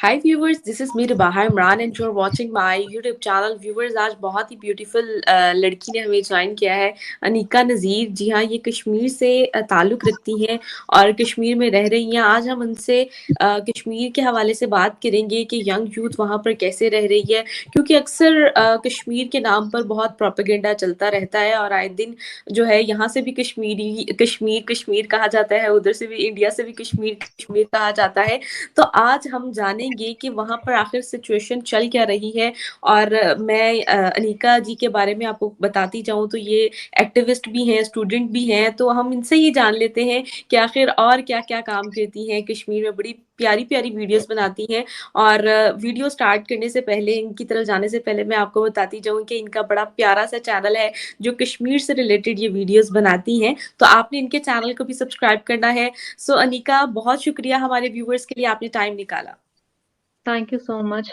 Hi viewers, this is me Ribaha Imran and you are watching my YouTube channel. Viewers, आज बहुत ही beautiful लड़की ने हमें ज्वाइन किया है, अनीका नज़ीर। जी हाँ, ये कश्मीर से ताल्लुक़ रखती हैं और कश्मीर में रह रही हैं। आज हम उनसे कश्मीर के हवाले से बात करेंगे कि यंग यूथ वहाँ पर कैसे रह रही है, क्योंकि अक्सर कश्मीर के नाम पर बहुत प्रोपेगेंडा चलता रहता है और आए दिन जो है यहाँ से भी कश्मीर कश्मीर कहा जाता है, उधर से भी इंडिया से भी कश्मीर कश्मीर कहा जाता है। तो आज हम जानेंगे कि वहाँ पर आखिर सिचुएशन चल क्या रही है। और मैं अनीका जी के बारे में आपको बताती जाऊँ तो ये एक्टिविस्ट भी हैं, स्टूडेंट भी हैं। तो हम इनसे ही जान लेते हैं कि आखिर और क्या-क्या काम करती हैं कश्मीर में। बड़ी प्यारी-प्यारी वीडियोज़ बनाती हैं। और वीडियो स्टार्ट करने से पहले, इनकी तरफ जाने से पहले मैं आपको बताती जाऊँ कि इनका बड़ा प्यारा-सा चैनल है जो कश्मीर से रिलेटेड ये वीडियोज़ बनाती हैं। तो आपने इनके चैनल को भी सब्सक्राइब करना है। सो अनीका, बहुत शुक्रिया हमारे व्यूवर्स के लिए आपने टाइम निकाला। Thank you so much.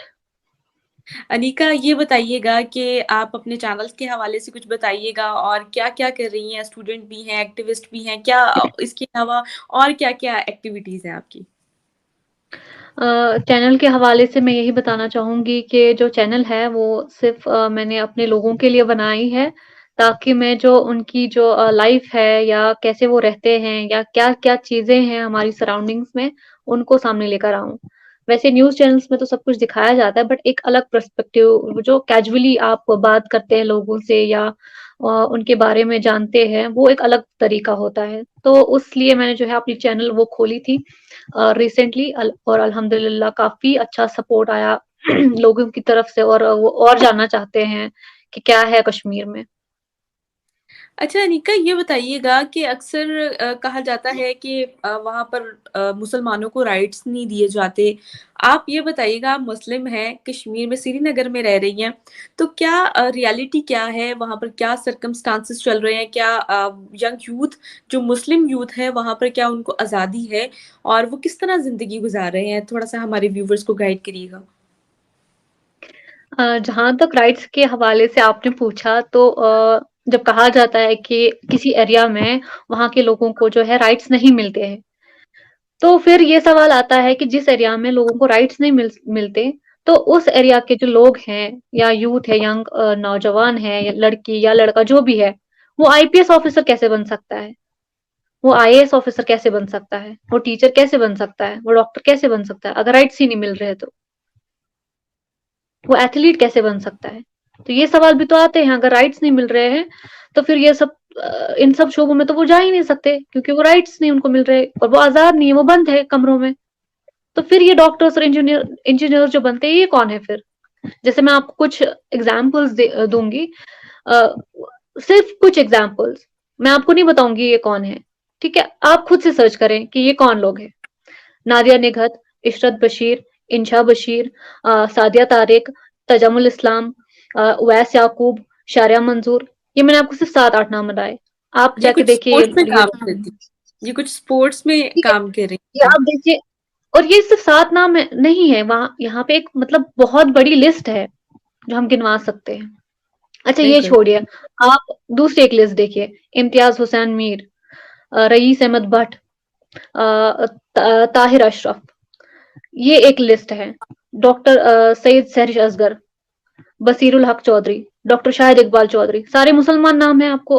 Anika, ये बताइएगा कि आप अपने चैनल के हवाले से कुछ बताइएगा और क्या-क्या कर रही हैं? स्टूडेंट भी हैं, एक्टिविस्ट भी हैं, क्या इसके अलावा और क्या-क्या एक्टिविटीज़ हैं आपकी? चैनल के हवाले से मैं यही बताना चाहूँगी कि जो चैनल है वो सिर्फ़ मैंने अपने लोगों के लिए बनाई है, ताकि मैं जो उनकी जो लाइफ़ है या कैसे वो रहते हैं या क्या-क्या चीज़ें हैं हमारी सराउंडिंग्स में, उनको सामने लेकर आऊँ। वैसे न्यूज़ चैनल्स में तो सब कुछ दिखाया जाता है, बट एक अलग पर्सपेक्टिव जो कैजुअली आप बात करते हैं लोगों से या उनके बारे में जानते हैं, वो एक अलग तरीका होता है। तो उसलिए मैंने जो है अपनी चैनल वो खोली थी रिसेंटली और अल्हम्दुलिल्लाह काफ़ी अच्छा सपोर्ट आया लोगों की तरफ से और वो और जानना चाहते हैं कि क्या है कश्मीर में। अच्छा अनीका, ये बताइएगा कि अक्सर कहा जाता है कि वहाँ पर मुसलमानों को राइट्स नहीं दिए जाते। आप ये बताइएगा, आप मुस्लिम हैं, कश्मीर में श्रीनगर में रह रही हैं, तो क्या रियलिटी क्या है वहाँ पर? क्या सर्कमस्टांसेस चल रहे हैं? क्या यंग यूथ, जो मुस्लिम यूथ है वहाँ पर, क्या उनको आज़ादी है और वो किस तरह ज़िंदगी गुज़ार रहे हैं? थोड़ा-सा हमारे व्यूवर्स को गाइड करिएगा। जहाँ तक राइट्स के हवाले से आपने पूछा तो जब कहा जाता है कि किसी एरिया में वहाँ के लोगों को जो है राइट्स नहीं मिलते हैं, तो फिर ये सवाल आता है कि जिस एरिया में लोगों को राइट्स नहीं मिलते, तो उस एरिया के जो लोग हैं या यूथ है, यंग नौजवान है या लड़की या लड़का जो भी है, वो आईपीएस ऑफिसर कैसे बन सकता है? वो आईएएस ऑफिसर कैसे बन सकता है? वो टीचर कैसे बन सकता है? वो डॉक्टर कैसे बन सकता है? अगर राइट्स ही नहीं मिल रहे तो। वो एथलीट कैसे बन सकता है? तो ये सवाल भी तो आते हैं, अगर राइट्स नहीं मिल रहे हैं, तो फिर ये सब इन सब शोबों में तो वो जा ही नहीं सकते क्योंकि वो राइट्स नहीं उनको मिल रहे और वो आज़ाद नहीं है, वो बंद है कमरों में। तो फिर ये डॉक्टर्स और इंजीनियर जो बनते हैं, ये कौन है फिर? जैसे मैं आपको कुछ एग्ज़ाम्पल्स दूँगी अ, सिर्फ़ कुछ एग्ज़ाम्पल्स, मैं आपको नहीं बताऊँगी ये कौन है, ठीक है? आप खुद से सर्च करें कि ये कौन लोग हैं। नादिया निघत, इशरत बशीर, इंशा बशीर, सादिया तारिक, तजम्मुल इस्लाम, उवैस याकूब, शारिया मंजूर, ये मैंने आपको सिर्फ 7-8 नाम बताए। आप ये जाके कुछ देखिए स्पोर्ट्स में ये काम करती ये कुछ स्पोर्ट्स में ठीक है, काम कर रही ये हैं। आप देखिए और ये सिर्फ 7 नाम नहीं है, वहाँ यहाँ पे एक मतलब बहुत बड़ी लिस्ट है, जो हम गिनवा सकते हैं। अच्छा ये बिल्कुल। छोड़िए, आप दूसरी एक लिस्ट देखिए, इम्तियाज़ हुसैन मीर, रईस अहमद भट्ट, ताहिर अशरफ, ये एक लिस्ट है। डॉक्टर सैयद सहरिश असगर, बसीरुल हक चौधरी, डॉक्टर शाहिद इकबाल चौधरी, सारे मुसलमान नाम हैं आपको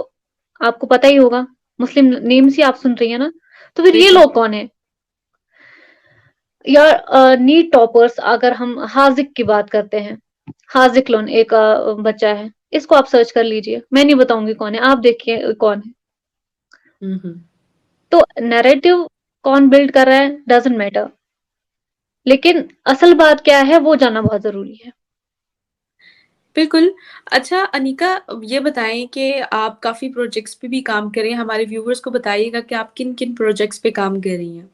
आपको पता ही होगा। मुस्लिम नेम्स ही आप सुन रही है ना? तो फिर ये बिल्कुल। लोग कौन है? या नीट टॉपर्स अगर हम हाजिक की बात करते हैं, हाजिक लोन एक बच्चा है, इसको आप सर्च कर लीजिए, मैं नहीं बताऊंगी कौन है, आप देखिए कौन है। हुँ, हुँ। तो नैरेटिव कौन बिल्ड कर रहा है डजंट मैटर, लेकिन असल बात क्या है वो जानना बहुत जरूरी है। बिल्कुल। अच्छा अनीका, ये बताएँ कि आप काफ़ी प्रोजेक्ट्स पे भी काम कर रही हैं। हमारे व्यूअर्स को बताइएगा कि आप किन-किन प्रोजेक्ट्स पे काम कर रही हैं?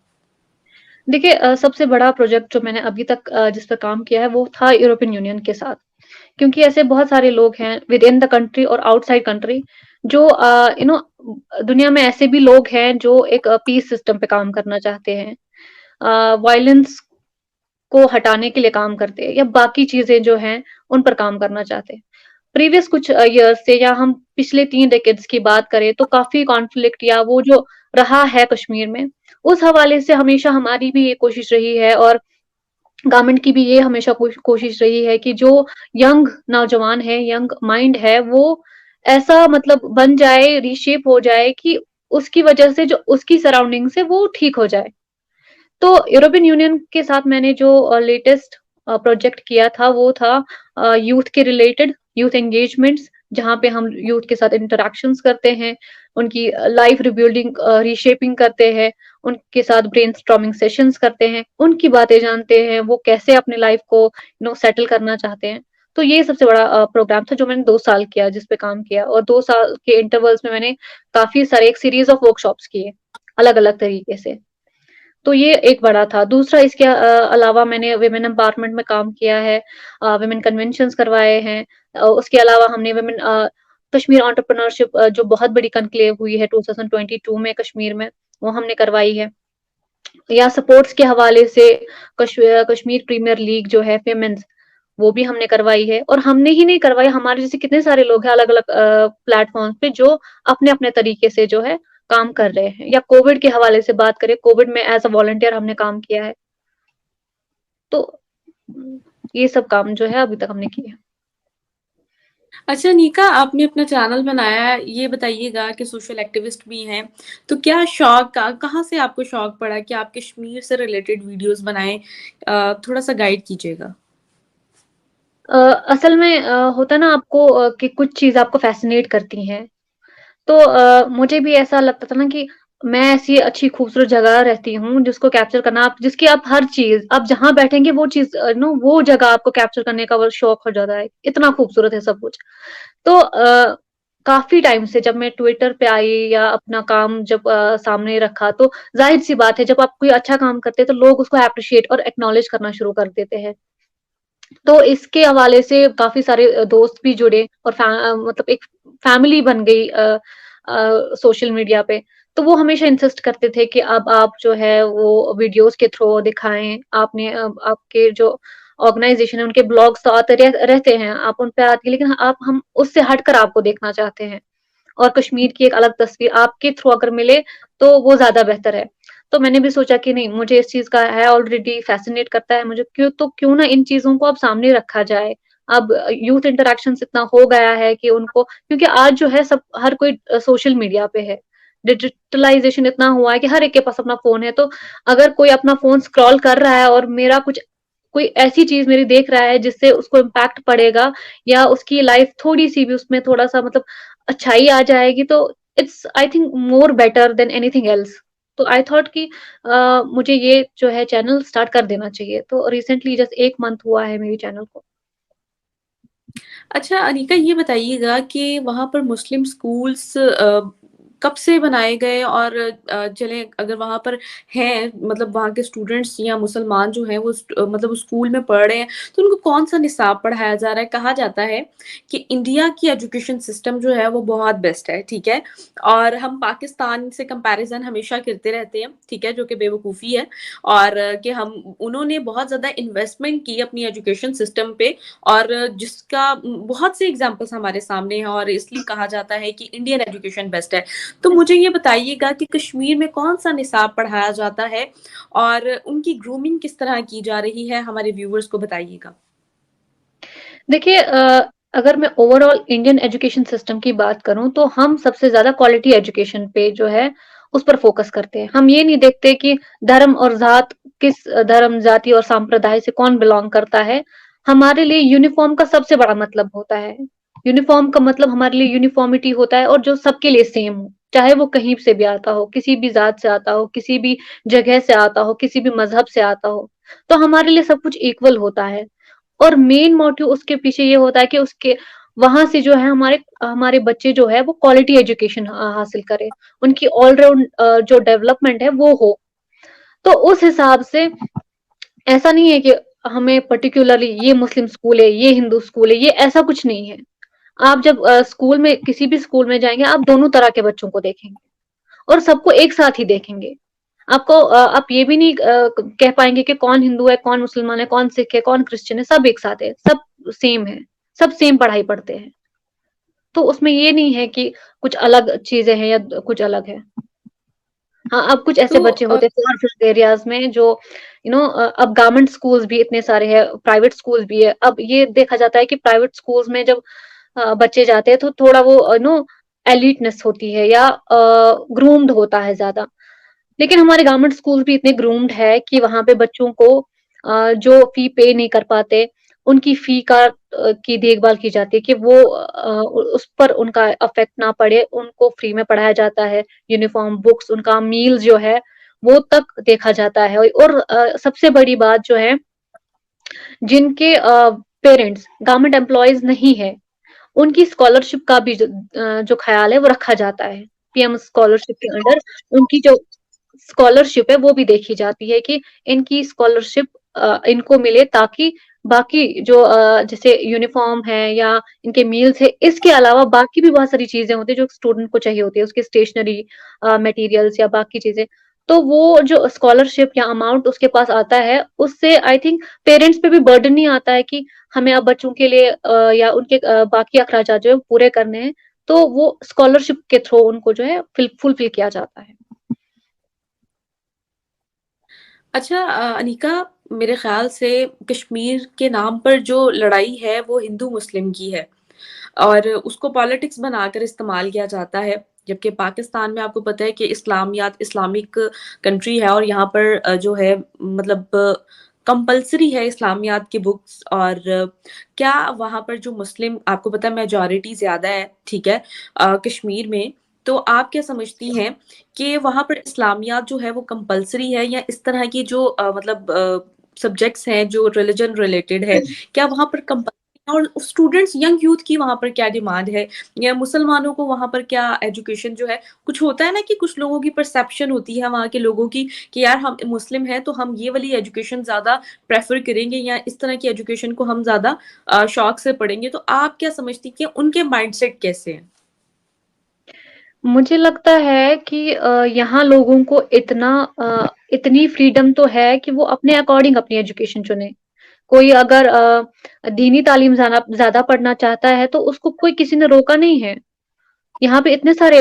देखिए सबसे बड़ा प्रोजेक्ट जो मैंने अभी तक जिस पर काम किया है वो था यूरोपियन यूनियन के साथ, क्योंकि ऐसे बहुत सारे लोग हैं विद इन द कंट्री और आउटसाइड कंट्री जो दुनिया में ऐसे भी लोग हैं जो एक पीस सिस्टम पे काम करना चाहते हैं, वायलेंस को हटाने के लिए काम करते हैं या बाकी चीजें जो हैं उन पर काम करना चाहते हैं। प्रीवियस कुछ ईयर्स से या हम पिछले 3 डेकेड्स की बात करें तो काफ़ी कॉन्फ्लिक्ट या वो जो रहा है कश्मीर में, उस हवाले से हमेशा हमारी भी ये कोशिश रही है और गवर्नमेंट की भी ये हमेशा कोशिश रही है कि जो यंग नौजवान है, यंग माइंड है, वो ऐसा मतलब बन जाए, रीशेप हो जाए कि उसकी वजह से जो उसकी सराउंडिंग्स है वो ठीक हो जाए। तो यूरोपियन यूनियन के साथ मैंने जो लेटेस्ट प्रोजेक्ट किया था वो था यूथ के रिलेटेड, यूथ एंगेजमेंट्स, जहाँ पे हम यूथ के साथ इंटरैक्शंस करते हैं, उनकी लाइफ रिबिल्डिंग, रीशेपिंग करते हैं, उनके साथ ब्रेनस्टॉर्मिंग सेशंस करते हैं, उनकी बातें जानते हैं, वो कैसे अपनी लाइफ को सेटल करना चाहते हैं। तो ये सबसे बड़ा प्रोग्राम था जो मैंने 2 साल किया, जिस पे काम किया, और 2 साल के इंटरवल्स में मैंने काफ़ी सारे एक सीरीज़ ऑफ वर्कशॉप्स किए, अलग-अलग तरीके से। तो ये एक बड़ा था। दूसरा इसके अलावा मैंने वुमेन एम्पावरमेंट में काम किया है, वुमेन कन्वेंशंस करवाए हैं। उसके अलावा हमने कश्मीर एंटरप्रेन्योरशिप, जो बहुत बड़ी कॉन्क्लेव हुई है 2022 में कश्मीर में, वो हमने करवाई है। या स्पोर्ट्स के हवाले से कश्मीर प्रीमियर लीग जो है विमेन्स, वो भी हमने करवाई है। और हमने ही नहीं करवाई, हमारे जैसे कितने सारे लोग हैं अलग-अलग प्लेटफ़ॉर्म्स पे जो अपने-अपने तरीके से जो है काम कर रहे हैं। या कोविड के हवाले से बात करें, कोविड में एज़ अ वॉलंटियर हमने काम किया है। तो ये सब काम जो है अभी तक हमने किए हैं। अच्छा निका, आपने अपना चैनल बनाया है, ये बताइएगा कि सोशल एक्टिविस्ट भी हैं, तो क्या शौक कहाँ से आपको शौक पड़ा कि आप कश्मीर से रिलेटेड वीडियोस बनाएं? थोड़ा सा गाइड कीजिएगा। अ, असल में होता है ना आपको कि कुछ चीज़ आपको फ़ैसिनेट करती हैं। तो मुझे भी ऐसा लगता था ना कि मैं ऐसी अच्छी खूबसूरत जगह रहती हूँ जिसको कैप्चर करना, आप जिसकी आप हर चीज़ आप जहाँ बैठेंगे वो चीज़ वो जगह आपको कैप्चर करने का वो शौक हो जाता है। इतना खूबसूरत है सब कुछ। तो काफ़ी टाइम से जब मैं ट्विटर पे आई या अपना काम जब सामने रखा, तो ज़ाहिर-सी बात है जब आप कोई अच्छा काम करते हैं तो लोग उसको एप्रिशिएट और एक्नॉलेज करना शुरू कर देते हैं। तो इसके हवाले से काफ़ी सारे दोस्त भी जुड़े और मतलब एक फैमिली बन गई सोशल मीडिया पे। तो वो हमेशा इंसिस्ट करते थे कि अब आप जो है वो वीडियोज़ के थ्रू दिखाएँ। आपके जो ऑर्गनाइज़ेशन है उनके ब्लॉग्स तो आते रहते हैं, आप उन पे आती है, लेकिन आप हम उससे हटकर आपको देखना चाहते हैं। और कश्मीर की एक अलग तस्वीर आपके थ्रू अगर मिले तो वो ज़्यादा बेहतर है। तो मैंने भी सोचा कि नहीं, मुझे इस चीज़ का है ऑलरेडी फ़ैसिनेट करता है मुझे, क्यों ना इन चीज़ों को अब सामने रखा जाए। अब यूथ इंटरैक्शंस इतना हो गया है कि उनको, क्योंकि आज जो है सब हर कोई सोशल मीडिया पे है। डिजिटलाइज़ेशन इतना हुआ है कि हर एक के पास अपना फ़ोन है, तो अगर कोई अपना फ़ोन स्क्रॉल कर रहा है और मेरा कुछ कोई ऐसी चीज़ मेरी देख रहा है जिससे उसको इम्पैक्ट पड़ेगा या उसकी लाइफ़ थोड़ी-सी भी उसमें थोड़ा-सा मतलब अच्छाई आ जाएगी, तो it's I think more better than anything else. तो आई थॉट कि मुझे ये जो है चैनल स्टार्ट कर देना चाहिए। तो रिसेंटली जस्ट 1 मंथ हुआ है मेरे चैनल को। अच्छा अनिका, ये बताइएगा कि वहाँ पर मुस्लिम स्कूल्स कब से बनाए गए? और चलें अगर वहाँ पर हैं, मतलब वहाँ के स्टूडेंट्स या मुसलमान जो हैं वो मतलब उस स्कूल में पढ़ रहे हैं, तो उनको कौन-सा निसाब पढ़ाया जा रहा है? कहा जाता है कि इंडिया की एजुकेशन सिस्टम जो है वो बहुत बेस्ट है, ठीक है? और हम पाकिस्तान से कंपैरिज़न हमेशा करते रहते हैं, ठीक है? जो कि बेवकूफ़ी है। और कि हम उन्होंने बहुत ज़्यादा इन्वेस्टमेंट की अपनी एजुकेशन सिस्टम पे, और जिसका बहुत से एग्जांपल्स हमारे सामने हैं, और इसलिए कहा जाता है कि इंडियन एजुकेशन बेस्ट है। तो मुझे ये बताइएगा कि कश्मीर में कौन-सा निसाब पढ़ाया जाता है और उनकी ग्रूमिंग किस तरह की जा रही है? हमारे व्यूअर्स को बताइएगा। देखिए अगर मैं ओवरऑल इंडियन एजुकेशन सिस्टम की बात करूँ तो हम सबसे ज़्यादा क्वालिटी एजुकेशन पे जो है उस पर फ़ोकस करते हैं। हम ये नहीं देखते कि धर्म और ज़ात किस धर्म, जाति और संप्रदाय से कौन बिलॉन्ग करता है। हमारे लिए यूनिफ़ॉर्म का सबसे बड़ा मतलब होता है। यूनिफ़ॉर्म का मतलब हमारे लिए यूनिफ़ॉर्मिटी होता है और जो सबके लिए सेम हो। चाहे वो कहीं से भी आता हो, किसी भी ज़ात से आता हो, किसी भी जगह से आता हो, किसी भी मज़हब से आता हो। तो हमारे लिए सब कुछ इक्वल होता है। और मेन मोटिव उसके पीछे ये होता है कि उसके वहाँ से जो है हमारे हमारे बच्चे जो है वो क्वालिटी एजुकेशन हासिल करें। उनकी ऑल राउंड जो डेवलपमेंट है वो हो। तो उस हिसाब से ऐसा नहीं है कि हमें पर्टिकुलरली ये मुस्लिम स्कूल है, ये हिंदू स्कूल है, ये ऐसा कुछ नहीं है। आप जब स्कूल में किसी भी स्कूल में जाएँगे आप दोनों तरह के बच्चों को देखेंगे और सबको एक साथ ही देखेंगे। आपको आप ये भी नहीं कह पाएँगे कि कौन हिंदू है, कौन मुसलमान है, कौन सिख है, कौन क्रिश्चियन है, सब एक साथ है, सब सेम है, सब सेम पढ़ाई पढ़ते हैं। तो उसमें ये नहीं है कि कुछ अलग चीज़ें हैं या कुछ अलग है। हाँ, अब कुछ ऐसे तो बच्चे होते हैं फार फ्लंग एरियाज़ में जो अब गवर्नमेंट स्कूल्स भी इतने सारे हैं, प्राइवेट स्कूल्स भी है। अब ये देखा जाता है कि प्राइवेट स्कूल्स में जब बच्चे जाते हैं तो थोड़ा वो एलीटनेस होती है या ग्रूम्ड होता है ज़्यादा। लेकिन हमारे गवर्नमेंट स्कूल भी इतने ग्रूम्ड है कि वहाँ पे बच्चों को जो फी पे नहीं कर पाते, उनकी फी की देखभाल की जाती है कि वो उस पर उनका इफ़ेक्ट ना पड़े, उनको फ्री में पढ़ाया जाता है, यूनिफ़ॉर्म, बुक्स, उनका मील जो है, वो तक देखा जाता है और सबसे बड़ी बात जो है, जिनके पेरेंट्स गवर्नमेंट एम्प्लॉइज़ नहीं है, उनकी स्कॉलरशिप का भी जो ख़्याल है वो रखा जाता है। पीएम स्कॉलरशिप के अंडर उनकी जो स्कॉलरशिप है वो भी देखी जाती है कि इनकी स्कॉलरशिप इनको मिले ताकि बाकी जो जैसे यूनिफ़ॉर्म है या इनके मील्स है, इसके अलावा बाकी भी बहुत सारी चीज़ें होती हैं जो स्टूडेंट को चाहिए होती है, उसकी स्टेशनरी मटेरियल्स या बाकी चीज़ें। तो वो जो स्कॉलरशिप या अमाउंट उसके पास आता है, उससे आई थिंक पेरेंट्स पे भी बर्डन नहीं आता है कि हमें अब बच्चों के लिए या उनके बाकी अखराजात जो है पूरे करने हैं, तो वो स्कॉलरशिप के थ्रू उनको जो है फुलफिल किया जाता है। अच्छा अनिका, मेरे ख्याल से कश्मीर के नाम पर जो लड़ाई है वो हिंदू मुस्लिम की है और उसको पॉलिटिक्स बनाकर इस्तेमाल किया जाता है। जबकि पाकिस्तान में आपको पता है कि इस्लामियात इस्लामिक कंट्री है और यहाँ पर जो है मतलब कंपल्सरी है इस्लामियात की बुक्स। और क्या वहाँ पर जो मुस्लिम, आपको पता है मेजॉरिटी ज्यादा है, ठीक है, कश्मीर में। तो आप क्या समझती हैं कि वहाँ पर इस्लामियात जो है वो कंपल्सरी है, या इस तरह की जो मतलब सब्जेक्ट्स हैं जो रिलीजन रिलेटेड है, क्या वहाँ पर कंपल्सरी? और स्टूडेंट्स, यंग यूथ की वहाँ पर क्या डिमांड है, या मुसलमानों को वहाँ पर क्या एजुकेशन जो है? कुछ होता है ना कि कुछ लोगों की परसेप्शन होती है वहाँ के लोगों की कि यार हम मुस्लिम हैं तो हम ये वाली एजुकेशन ज्यादा प्रेफर करेंगे, या इस तरह की एजुकेशन को हम ज्यादा शौक से पढ़ेंगे। तो आप क्या समझती कि उनके माइंडसेट कैसे हैं? मुझे लगता है कि यहाँ लोगों को इतनी फ्रीडम तो है कि वो अपने अकॉर्डिंग अपनी एजुकेशन चुने। कोई अगर दीनी तालीम ज़्यादा पढ़ना चाहता है तो उसको कोई किसी ने रोका नहीं है। यहाँ पे इतने सारे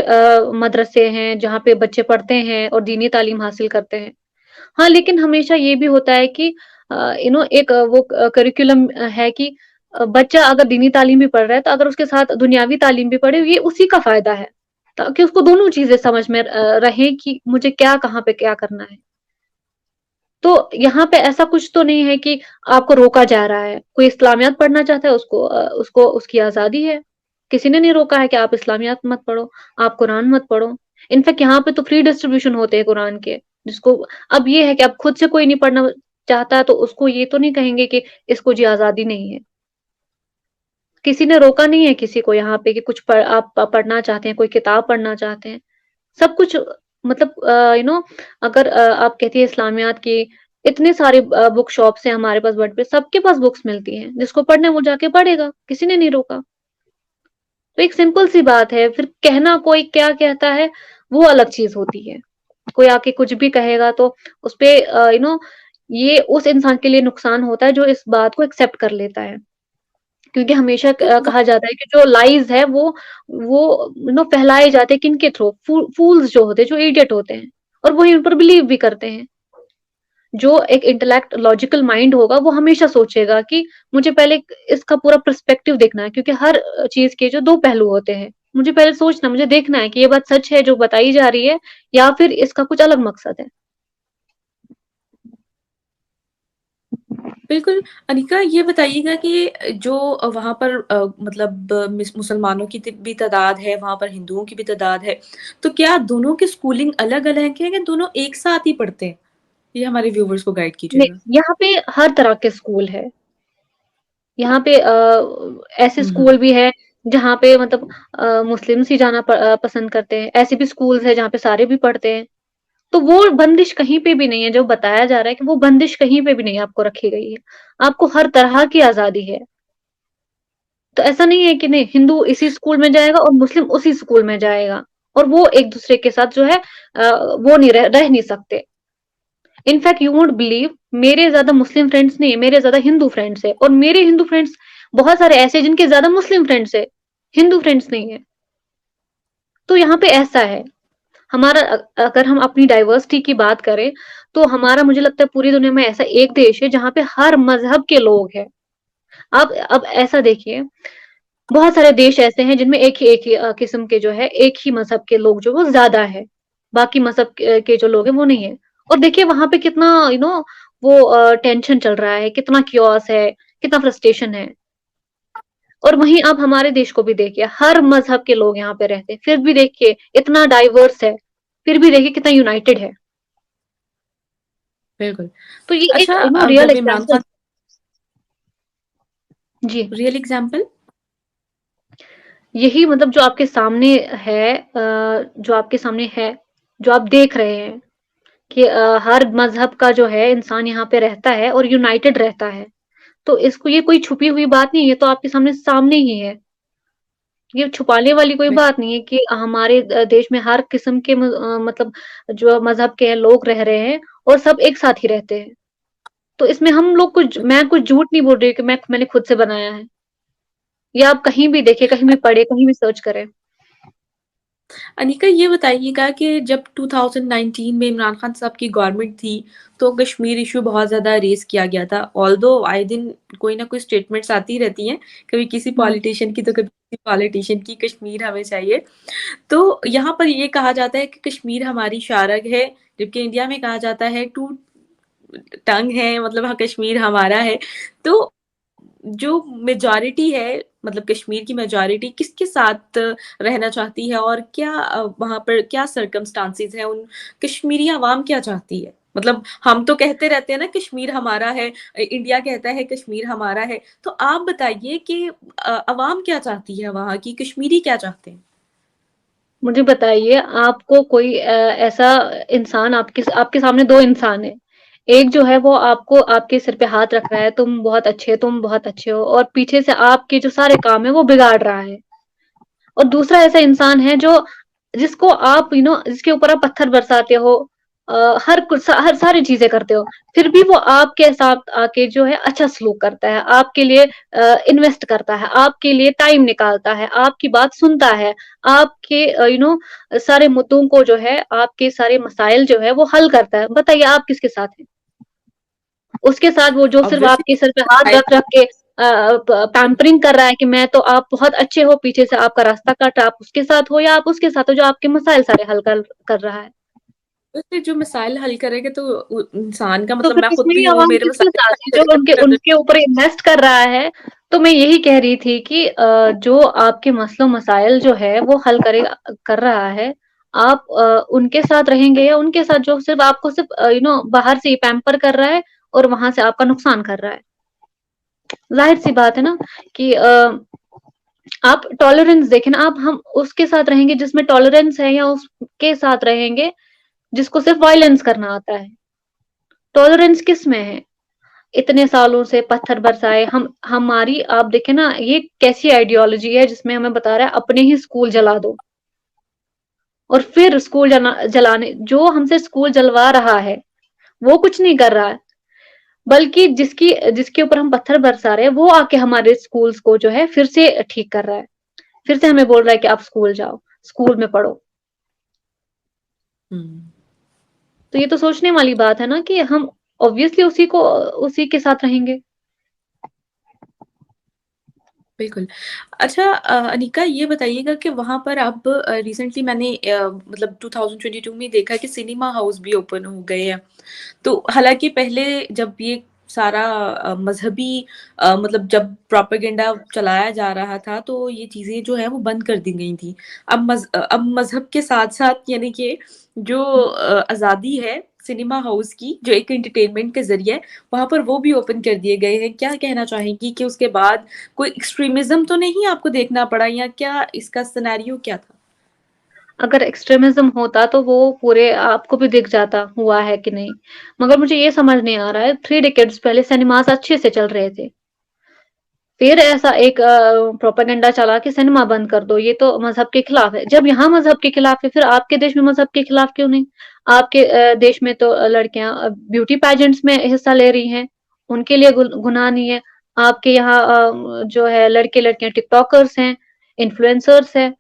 मदरसे हैं जहाँ पे बच्चे पढ़ते हैं और दीनी तालीम हासिल करते हैं। हाँ, लेकिन हमेशा ये भी होता है कि एक वो करिकुलम है कि बच्चा अगर दीनी तालीम भी पढ़ रहा है तो अगर उसके साथ दुनियावी तालीम भी पढ़े, ये उसी का फ़ायदा है। ताकि उसको दोनों चीज़ें समझ में रहे कि मुझे क्या कहाँ पे क्या करना है। तो यहाँ पे ऐसा कुछ तो नहीं है कि आपको रोका जा रहा है। कोई इस्लामियात पढ़ना चाहता है उसको उसकी आज़ादी है। किसी ने नहीं रोका है कि आप इस्लामियात मत पढ़ो, आप कुरान मत पढ़ो। इनफैक्ट यहाँ पे तो फ्री डिस्ट्रीब्यूशन होते हैं कुरान के, जिसको अब ये है कि अब खुद से कोई नहीं पढ़ना चाहता तो उसको ये तो नहीं कहेंगे कि इसको जी आज़ादी नहीं है। किसी ने रोका नहीं है किसी को यहाँ पे कि कुछ आप पढ़ना चाहते हैं, कोई किताब पढ़ना चाहते हैं। सब कुछ मतलब अगर आप कहती हैं इस्लामियात की इतने सारे बुक शॉप्स हैं हमारे पास वर्ल्ड पे, सबके पास बुक्स मिलती हैं। जिसको पढ़ना है वो जाके पढ़ेगा, किसी ने नहीं रोका। तो एक सिंपल सी बात है, फिर कहना कोई क्या कहता है, वो अलग चीज़ होती है। कोई आके कुछ भी कहेगा तो उसपे ये उस इंसान के लिए नुकसान होता है जो इस बात को एक्सेप्ट कर लेता है। क्योंकि हमेशा तो कहा जाता है कि जो लाइज़ है वो फैलाए जाते हैं किनके थ्रू? फूल्स जो होते हैं, जो इडियट होते हैं और वही उन पर बिलीव भी करते हैं। जो एक इंटेलेक्ट लॉजिकल माइंड होगा वो हमेशा सोचेगा कि मुझे पहले इसका पूरा पर्सपेक्टिव देखना है क्योंकि हर चीज़ के जो 2 पहलू होते हैं। मुझे पहले सोचना, मुझे देखना है कि ये बात सच है जो बताई जा रही है या फिर इसका कुछ अलग मकसद है। बिल्कुल। अनिका, ये बताइएगा कि जो वहाँ पर मतलब मुसलमानों की भी तादाद है, वहाँ पर हिंदुओं की भी तादाद है, तो क्या दोनों की स्कूलिंग अलग अलग है, या दोनों एक साथ ही पढ़ते हैं? ये हमारे व्यूवर्स को गाइड नहीं, कीजिएगा। यहाँ पे हर तरह के स्कूल है। यहाँ पे ऐसे हम्म। स्कूल भी हैं जहाँ पे मतलब मुस्लिम्स ही जाना पसंद करते हैं। ऐसे भी स्कूल्स हैं जहाँ पे सारे भी पढ़ते हैं। तो वो बंदिश कहीं पे भी नहीं है, जो बताया जा रहा है कि वो बंदिश कहीं पे भी नहीं आपको रखी गई है। आपको हर तरह की आज़ादी है। तो ऐसा नहीं है कि नहीं हिंदू इसी स्कूल में जाएगा और मुस्लिम उसी स्कूल में जाएगा और वो एक-दूसरे के साथ जो है वो नहीं रह नहीं सकते। इनफैक्ट यू वोंट बिलीव मेरे ज़्यादा मुस्लिम फ्रेंड्स नहीं है, मेरे ज़्यादा हिंदू फ्रेंड्स हैं और मेरे हिंदू फ्रेंड्स बहुत सारे ऐसे हैं जिनके ज़्यादा मुस्लिम फ्रेंड्स हैं, हिंदू फ्रेंड्स नहीं है। तो यहाँ पे ऐसा है। हमारा अगर हम अपनी डाइवर्सिटी की बात करें, तो हमारा मुझे लगता है पूरी दुनिया में ऐसा एक देश है जहाँ पे हर मज़हब के लोग हैं। अब ऐसा देखिए, बहुत सारे देश ऐसे हैं जिनमें एक ही किस्म के जो है, एक ही मज़हब के लोग जो वो ज़्यादा है। बाकी मज़हब के जो लोग हैं वो नहीं है। और देखिए वहाँ पे कितना वो टेंशन चल रहा है, कितना किओस है, कितना फ्रस्ट्रेशन है। और वहीं आप हमारे देश को भी देखिए, हर मज़हब के लोग यहाँ पे रहते हैं, फिर भी देखिए इतना डाइवर्स है, फिर भी देखिए कितना यूनाइटेड है। बिल्कुल। तो ये एक अच्छा, रियल जब इमरान एग्ज़ाम्पल। खान जी, रियल एग्जांपल। यही मतलब जो आपके सामने है, जो आपके सामने है, जो आप देख रहे हैं कि हर मज़हब का जो है इंसान यहाँ पे रहता है और यूनाइटेड रहता है। तो इसको ये कोई छुपी हुई बात नहीं है, ये तो आपके सामने सामने ही है। ये छुपाने वाली कोई बात नहीं है कि हमारे देश में हर किस्म के मतलब जो मज़हब के लोग रह रहे हैं और सब एक साथ ही रहते हैं। तो इसमें हम लोग कुछ मैं कुछ झूठ नहीं बोल रही हूँ कि मैंने खुद से बनाया है। ये आप कहीं भी देखें, कहीं भी पढ़ें, कहीं भी सर्च करें। अनिका, ये बताइएगा कि जब 2019 में इमरान खान साहब की गवर्नमेंट थी, तो कश्मीर इशू बहुत ज़्यादा रेज़ किया गया था। ऑल्दो आए दिन कोई ना कोई स्टेटमेंट्स आती रहती हैं, कभी किसी हुँ। पॉलिटिशियन की तो कभी किसी पॉलिटिशियन की, कश्मीर हमें चाहिए। तो यहाँ पर ये कहा जाता है कि कश्मीर हमारी शारग है, जबकि इंडिया में कहा जाता है टू टंग है, मतलब हाँ, कश्मीर हमारा है। तो जो मेजॉरिटी है, मतलब कश्मीर की मेजॉरिटी किसके साथ रहना चाहती है, और क्या वहाँ पर क्या सर्कमस्टांसेस हैं, उन कश्मीरी अवाम क्या चाहती है? मतलब हम तो कहते रहते हैं ना कश्मीर हमारा है, इंडिया कहता है कश्मीर हमारा है, तो आप बताइए कि अवाम क्या चाहती है वहाँ की, कश्मीरी क्या चाहते हैं? मुझे बताइए आपको कोई ऐसा इंसान आपके सामने 2 इंसान हैं। एक जो है वो आपको आपके सिर पे हाथ रख रहा है, तुम बहुत अच्छे हो और पीछे से आपके जो सारे काम हैं वो बिगाड़ रहा है। और दूसरा ऐसा इंसान है जो जिसको आप जिसके ऊपर आप पत्थर बरसाते हो, हर सारी चीज़ें करते हो, फिर भी वो आपके साथ आके जो है अच्छा सलूक करता है, आपके लिए इन्वेस्ट करता है, आपके लिए टाइम निकालता है, आपकी बात सुनता है, आपके सारे मुद्दों को जो है, आपके सारे मसाइल जो है वो हल करता है। बताइए आप किसके साथ हैं? उसके साथ वो जो सिर्फ़ ऑब्वियसली आपके सर पे हाथ रख-रख के पैम्परिंग कर रहा है कि मैं तो आप बहुत अच्छे हो, पीछे से आपका रास्ता काट रहा है, आप उसके साथ हो या आप उसके साथ हो जो आपके मसाइल सारे हल कर रहा है। उससे जो मिसाइल हल करेंगे, तो इंसान का तो मतलब फिर मैं खुद भी कश्मीरी हूँ, अवाम मेरे किसके मसाइल साथ हल है जो करेगा उनके तो मैं उनके ऊपर इन्वेस्ट कर रहा है? तो मैं यही कह रही थी कि जो आपके मसलो-मसाइल जो है वो हल कर रहा है, आप उनके साथ रहेंगे या उनके साथ जो सिर्फ़ आपको सिर्फ़ बाहर से ही पैम्पर कर रहा है और वहाँ से आपका नुकसान कर रहा है। ज़ाहिर-सी बात है ना कि आप टॉलरेंस देखें ना, आप हम उसके साथ रहेंगे जिसमें टॉलरेंस है या उसके साथ रहेंगे जिसको सिर्फ़ वायलेंस करना आता है। टॉलरेंस किसमें है? इतने सालों से पत्थर बरसाए हमारी आप देखें ना ये कैसी आइडियोलॉजी है जिसमें हमें बता रहा है अपने ही स्कूल जला दो और फिर स्कूल जलाने जो हमसे स्कूल जलवा रहा है वो कुछ नहीं कर रहा है, बल्कि जिसके ऊपर हम पत्थर बरसा रहे हैं वो आके हमारे स्कूल्स को जो है फिर से ठीक कर रहा है, फिर से हमें बोल रहा है कि आप स्कूल जाओ, स्कूल में पढ़ो। हम्म। तो ये तो सोचने वाली बात है ना कि हम ऑब्वियसली उसी के साथ रहेंगे। बिल्कुल। अच्छा, अनिका, ये बताइएगा कि वहाँ पर अब रिसेंटली मैंने मतलब 2022 में देखा कि सिनेमा हाउस भी ओपन हो गए हैं। तो हालाँकि पहले जब ये सारा मज़हबी मतलब जब प्रोपेगेंडा चलाया जा रहा था, तो ये चीज़ें जो हैं वो बंद कर दी गई थी। अब मज़हब के साथ-साथ, यानी कि जो आज़ादी है सिनेमा हाउस की, जो एक एंटरटेनमेंट के ज़रिए है, वहाँ पर वो भी ओपन कर दिए गए हैं। क्या कहना चाहेंगी कि उसके बाद कोई एक्सट्रीमिज़्म तो नहीं आपको देखना पड़ा, या क्या इसका सिनेरियो क्या था? अगर एक्सट्रीमिज़्म होता तो वो पूरे आपको भी दिख जाता हुआ है कि नहीं। मगर मुझे ये समझ नहीं आ रहा है 3 डिकेड्स पहले सिनेमाज़ अच्छे से चल रहे थे। फिर ऐसा एक प्रोपेगेंडा चला कि सिनेमा बंद कर दो, ये तो मज़हब के खिलाफ है। जब यहाँ मज़हब के खिलाफ है, फिर आपके देश में मज़हब के खिलाफ क्यों नहीं? आपके देश में तो लड़कियाँ ब्यूटी पेजेंट्स में हिस्सा ले रही हैं, उनके लिए गुनाह नहीं है। आपके यहाँ जो है लड़के-लड़कियाँ टिकटॉकर्स हैं, इन्फ्लुएंसर्स हैं।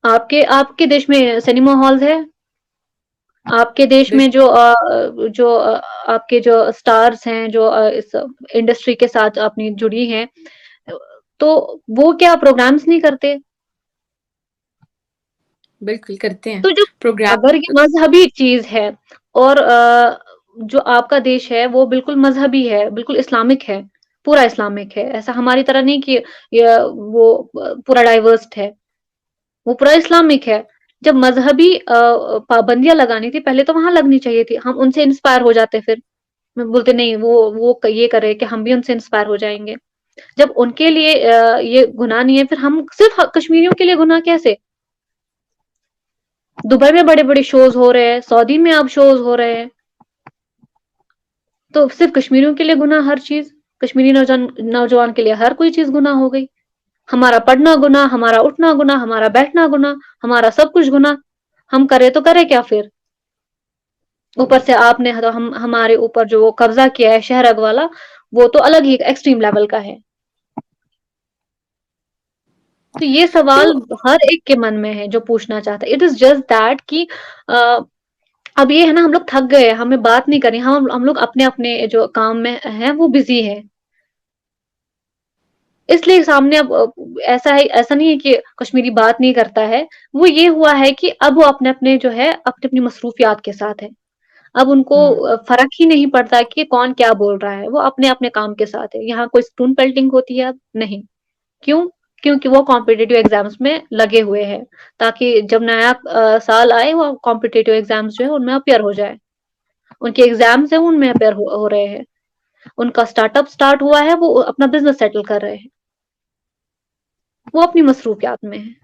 आपके आपके देश में सिनेमा हॉल्स है? आपके देश में बिल्कुल। आपके जो स्टार्स हैं, जो इस इंडस्ट्री के साथ अपनी जुड़ी हैं, तो वो क्या प्रोग्राम्स नहीं करते? बिल्कुल करते हैं तो जो अगर ये प्रोग्राम। मज़हबी चीज़ है और जो आपका देश है वो बिल्कुल मज़हबी है, बिल्कुल इस्लामिक है, पूरा इस्लामिक है। ऐसा हमारी तरह नहीं कि वो पूरा डाइवर्स्ड है, वो पूरा इस्लामिक है। जब मज़हबी पाबंदियाँ लगानी थी पहले तो वहाँ लगनी चाहिए थी। हम उनसे इंस्पायर हो जाते फिर। मैं बोलते नहीं वो ये कर रहे हैं कि हम भी उनसे इंस्पायर हो जाएँगे। जब उनके लिए ये गुनाह नहीं है फिर हम सिर्फ़ कश्मीरियों के लिए गुनाह कैसे? दुबई में बड़े-बड़े शोज़ हो रहे हैं, सऊदी में अब शोज़ हो रहे हैं। तो सिर्फ़ कश्मीरियों के लिए गुनाह हर चीज़, कश्मीरी नौजवान के लिए हर कोई चीज़ गुनाह हो गई। हमारा पढ़ना गुनाह, हमारा उठना गुनाह, हमारा बैठना गुनाह, हमारा सब कुछ गुनाह। हम करें तो करें क्या फिर? ऊपर से आपने हम हमारे ऊपर जो कब्ज़ा किया है शहरग वाला, वो तो अलग ही एक्सट्रीम लेवल का है। तो ये तो सवाल हर एक के मन में है जो पूछना चाहता है। इट इज़ जस्ट दैट कि अ, अब ये है ना हम लोग थक गए हैं, हमें बात नहीं करनी, हम लोग अपने-अपने जो काम में हैं वो बिज़ी हैं। इसलिए सामने अब ऐसा नहीं है कि कश्मीरी बात नहीं करता है, वो ये हुआ है कि अब वो अपने-अपने जो है अपनी-अपनी मसरूफ़ियात के साथ है। अब उनको हुँ, फ़र्क ही नहीं पड़ता कि कौन क्या बोल रहा है, वो अपने-अपने काम के साथ है। यहाँ कोई स्पून पेल्टिंग होती है अब? नहीं। क्यों? क्योंकि वो कॉम्पिटिटिव एग्ज़ाम्स में लगे हुए हैं, ताकि जब नया साल आए वो कॉम्पिटिटिव एग्ज़ाम्स जो है उनमें अपीयर हो जाए। उनके एग्ज़ाम्स हैं उनमें अपीयर हो रहे हैं। उनका स्टार्टअप स्टार्ट हुआ है, वो अपना बिज़नेस सेटल कर रहे हैं। वो अपनी मसरूफ़ियात में हैं।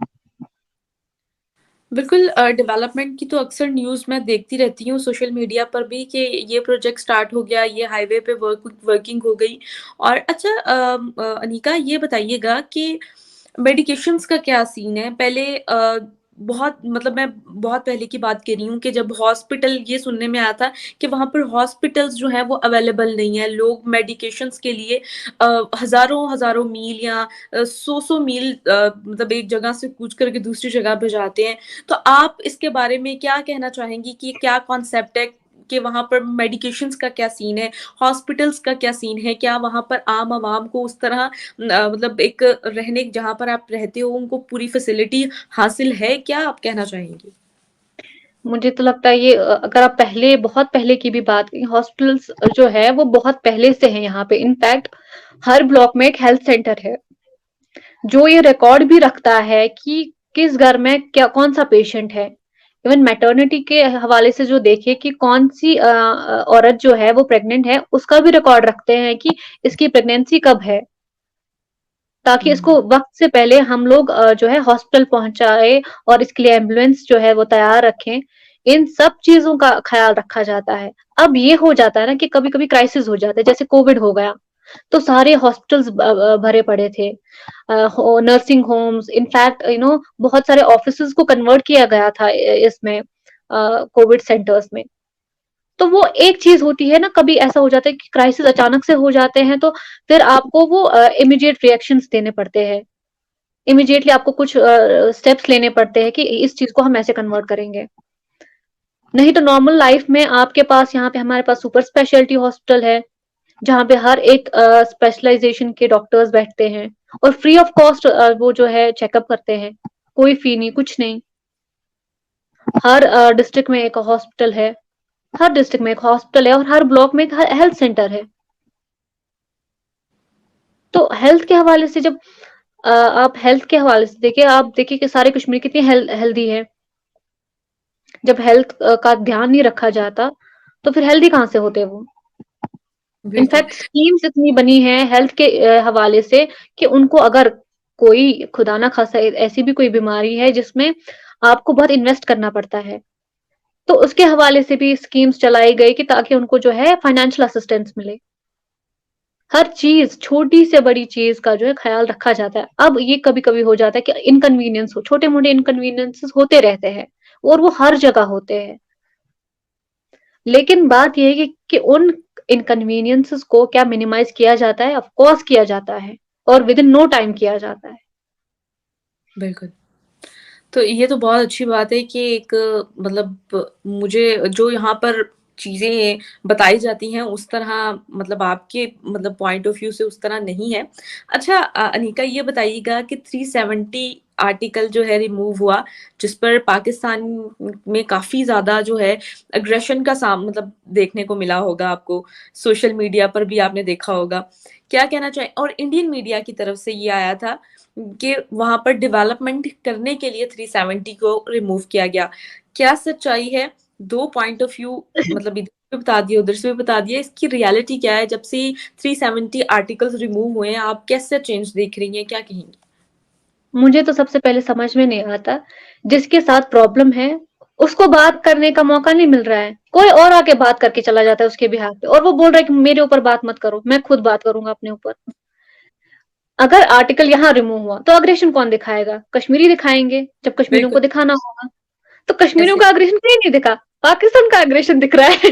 बिल्कुल डेवलपमेंट की तो अक्सर न्यूज़ मैं देखती रहती हूँ सोशल मीडिया पर भी कि ये प्रोजेक्ट स्टार्ट हो गया, ये हाईवे पे वर्किंग हो गई। और अच्छा अनीका ये बताइएगा कि मेडिकेशंस का क्या सीन है? पहले बहुत मतलब मैं बहुत पहले की बात कर रही हूँ कि जब हॉस्पिटल ये सुनने में आया था कि वहाँ पर हॉस्पिटल्स जो हैं वो अवेलेबल नहीं है। लोग मेडिकेशंस के लिए हज़ारों-हज़ारों मील या 100-100 मील मतलब एक जगह से कूच करके दूसरी जगह पे जाते हैं। तो आप इसके बारे में क्या कहना चाहेंगी कि क्या कॉन्सेप्ट है कि वहाँ पर मेडिकेशंस का क्या सीन है? हॉस्पिटल्स का क्या सीन है? क्या वहाँ पर आम आवाम को उस तरह मतलब एक रहने जहाँ पर आप रहते हो उनको पूरी फैसिलिटी हासिल है क्या? आप कहना चाहेंगी? मुझे तो लगता है ये अगर आप पहले बहुत पहले की भी बात करें, हॉस्पिटल्स जो है वो बहुत पहले से हैं यहाँ पे। इनफैक्ट हर ब्लॉक में एक हेल्थ सेंटर है, जो ये रिकॉर्ड भी रखता है कि किस घर में क्या कौन-सा पेशेंट है। इवन मैटरनिटी के हवाले से जो देखिए कि कौन-सी औरत जो है वो प्रेग्नेंट है, उसका भी रिकॉर्ड रखते हैं कि इसकी प्रेगनेंसी कब है। ताकि इसको हुँ, वक़्त से पहले हम लोग जो है हॉस्पिटल पहुँचाएँ और इसके लिए एम्बुलेंस जो है वो तैयार रखें। इन सब चीज़ों का ख़्याल रखा जाता है। अब ये हो जाता है ना कि कभी-कभी क्राइसिस हो जाता है, जैसे कोविड हो गया, तो सारे हॉस्पिटल्स भरे पड़े थे। हो नर्सिंग होम्स इनफैक्ट बहुत सारे ऑफिसेज़ को कन्वर्ट किया गया था इसमें कोविड सेंटर्स में। तो वो एक चीज़ होती है ना, कभी ऐसा हो जाता है कि क्राइसिस अचानक से हो जाते हैं, तो फिर आपको वो इमीडिएट रिएक्शंस देने पड़ते हैं। इमीडिएटली आपको कुछ स्टेप्स लेने पड़ते हैं कि इस चीज़ को हम ऐसे कन्वर्ट करेंगे। नहीं तो नॉर्मल लाइफ में आपके पास यहाँ पे हमारे पास सुपर स्पेशलिटी हॉस्पिटल है, जहाँ पे हर एक स्पेशलाइज़ेशन के डॉक्टर्स बैठते हैं और फ्री ऑफ कॉस्ट वो जो है चेकअप करते हैं। कोई फी नहीं, कुछ नहीं। हर डिस्ट्रिक्ट में एक हॉस्पिटल है। हर डिस्ट्रिक्ट में एक हॉस्पिटल है और हर ब्लॉक में एक हेल्थ सेंटर है। तो हेल्थ के हवाले से जब आप हेल्थ के हवाले से देखिए, आप देखिए कि सारे कश्मीर कितनी हेल्दी है। जब हेल्थ का ध्यान नहीं रखा जाता, तो फिर हेल्दी कहाँ से होते वो? बिल्कुल। इनफैक्ट स्कीम्स इतनी बनी है हेल्थ के हवाले से कि उनको अगर कोई खुदा ना खास्ता ऐसी भी कोई बीमारी है जिसमें आपको बहुत इन्वेस्ट करना पड़ता है, तो उसके हवाले से भी स्कीम्स चलाई गई कि ताकि उनको जो है फाइनेंशियल असिस्टेंस मिले। हर चीज़, छोटी से बड़ी चीज़ का जो है ख़्याल रखा जाता है। अब ये कभी-कभी हो जाता है कि इनकन्वीनियंस हो छोटे-मोटे इनकन्वीनियंसेस होते रहते हैं और वो हर जगह होते हैं। लेकिन बात ये है कि उन इनकन्वीनियंसेस को क्या मिनिमाइज़ किया जाता है? ऑफ़ कोर्स किया जाता है और विदिन नो टाइम किया जाता है। बिल्कुल। तो ये तो बहुत अच्छी बात है कि एक मतलब मुझे जो यहाँ पर चीज़ें बताई जाती हैं उस तरह मतलब आपके मतलब पॉइंट ऑफ व्यू से उस तरह नहीं है। अच्छा अनीका ये बताइएगा कि 370 आर्टिकल जो है रिमूव हुआ, जिस पर पाकिस्तान में काफ़ी ज़्यादा जो है एग्रेशन का साम मतलब देखने को मिला होगा आपको, सोशल मीडिया पर भी आपने देखा होगा। क्या कहना चाहें और इंडियन मीडिया की तरफ से ये आया था कि वहाँ पर डेवलपमेंट करने के लिए 370 को रिमूव किया गया। क्या सच्चाई है? 2 पॉइंट ऑफ व्यू मतलब इधर भी बता दिया, उधर से भी बता दिया। इसकी रियलिटी क्या है? जब से 370 आर्टिकल्स रिमूव हुए हैं, आप कैसे चेंज देख रही हैं? क्या कहेंगी? मुझे तो सबसे पहले समझ में नहीं आता, जिसके साथ प्रॉब्लम है, उसको बात करने का मौका नहीं मिल रहा है। कोई और आके बात करके चला जाता है उसके बिहाफ़ पे और वो बोल रहा है कि मेरे ऊपर बात मत करो, मैं खुद बात करूँगा अपने ऊपर। अगर आर्टिकल यहाँ रिमूव हुआ, तो अग्रेशन कौन दिखाएगा? कश्मीरी दिखाएँगे, जब कश्मीरियों बिल्कुल, को दिखाना होगा। तो कश्मीरियों ऐसे का अग्रेशन कहीं नहीं दिखा, पाकिस्तान का अग्रेशन दिख रहा है।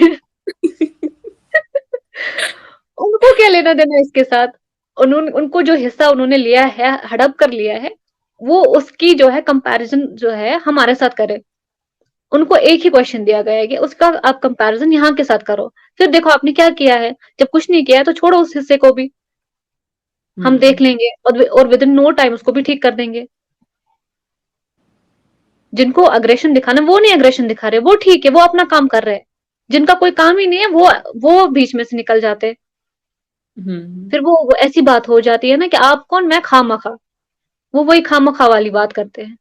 उनको क्या लेना-देना इसके साथ? उनको जो हिस्सा उन्होंने लिया है, हड़प कर लिया है, वो उसकी जो है कंपैरिज़न जो है हमारे साथ करें। उनको एक ही क्वेश्चन दिया गया है कि उसका आप कंपैरिज़न यहाँ के साथ करो। फिर देखो आपने क्या किया है, जब कुछ नहीं किया है तो छोड़ो उस हिस्से को भी, हम हुँ, देख लेंगे और विदिन नो टाइम उसको भी ठीक कर देंगे। जिनको अग्रेशन दिखाना है वो नहीं अग्रेशन दिखा रहे, वो ठीक है, वो अपना काम कर रहे हैं। जिनका कोई काम ही नहीं है वो बीच में से निकल जाते हैं। हुँ। फिर वो ऐसी बात हो जाती है ना कि आप कौन मैं खामखा। वो वही खामखा वाली बात करते हैं।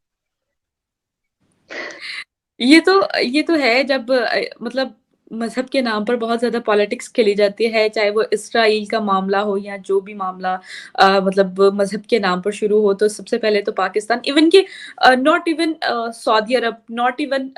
ये तो है जब मतलब मज़हब के नाम पर बहुत ज़्यादा पॉलिटिक्स खेली जाती है, चाहे वो इसराइल का मामला हो या जो भी मामला मतलब मज़हब के नाम पर शुरू हो, तो सबसे पहले तो पाकिस्तान इवन कि not even Saudi Arab, not even